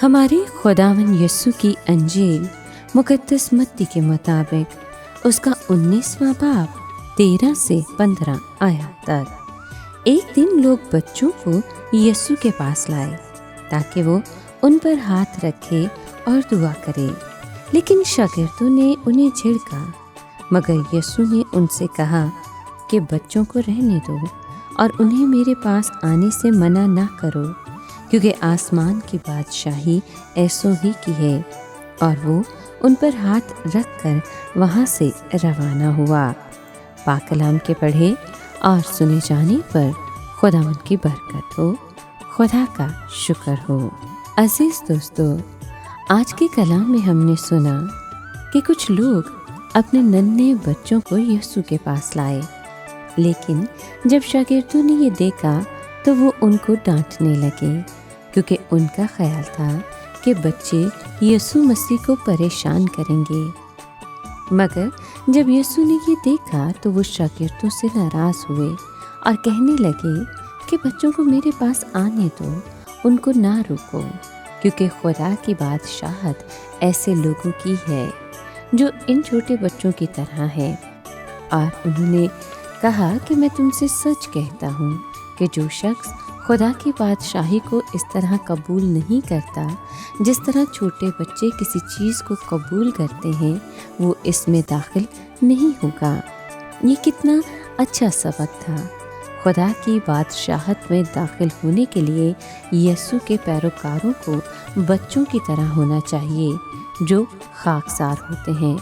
हमारे खुदावन यस्सु की अंजील मुकद्दस मत्ती के मुताबिक उसका 19वां बाब 13 से 15 आयत तक। एक दिन लोग बच्चों को यस्सु के पास लाए ताकि वो उन पर हाथ रखे और दुआ करे, लेकिन शागिर्दों ने उन्हें झिड़का। मगर यस्सु ने उनसे कहा कि बच्चों को रहने दो और उन्हें मेरे पास आने से मना ना करो, क्योंकि आसमान की बादशाही ऐसों ही की है। और वो उन पर हाथ रख कर वहाँ से रवाना हुआ। पाक कलाम के पढ़े और सुने जाने पर खुदावन की बरकत हो, खुदा का शुक्र हो। अजीज दोस्तों, आज के कलाम में हमने सुना कि कुछ लोग अपने नन्हे बच्चों को यीशु के पास लाए, लेकिन जब शागिर्दों ने ये देखा तो वो उनको डांटने लगे, क्योंकि उनका ख्याल था कि बच्चे यीशु मसीह को परेशान करेंगे। मगर जब यीशु ने ये देखा तो वो शागिर्दों से नाराज़ हुए और कहने लगे कि बच्चों को मेरे पास आने दो, उनको ना रोको, क्योंकि खुदा की बादशाहत ऐसे लोगों की है जो इन छोटे बच्चों की तरह है। और उन्होंने कहा कि मैं तुमसे सच कहता हूँ कि जो शख्स खुदा की बादशाही को इस तरह कबूल नहीं करता जिस तरह छोटे बच्चे किसी चीज़ को कबूल करते हैं, वो इसमें दाखिल नहीं होगा। ये कितना अच्छा सबक था। खुदा की बादशाहत में दाखिल होने के लिए यीशु के पैरोकारों को बच्चों की तरह होना चाहिए, जो खाकसार होते हैं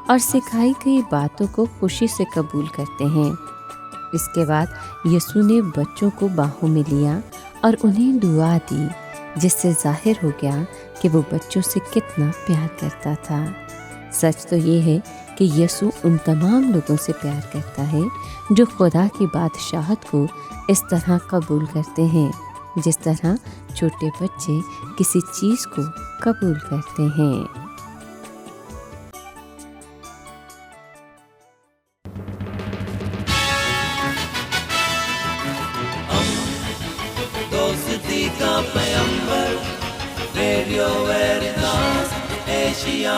और सिखाई गई बातों को खुशी से कबूल करते हैं। इसके बाद यीशु ने बच्चों को बाहों में लिया और उन्हें दुआ दी, जिससे जाहिर हो गया कि वो बच्चों से कितना प्यार करता था। सच तो ये है कि यीशु उन तमाम लोगों से प्यार करता है जो खुदा की बादशाहत को इस तरह कबूल करते हैं, जिस तरह छोटे बच्चे किसी चीज़ को कबूल करते हैं। दोस्ती का पैगंबर, रेडियो वेरितास एशिया।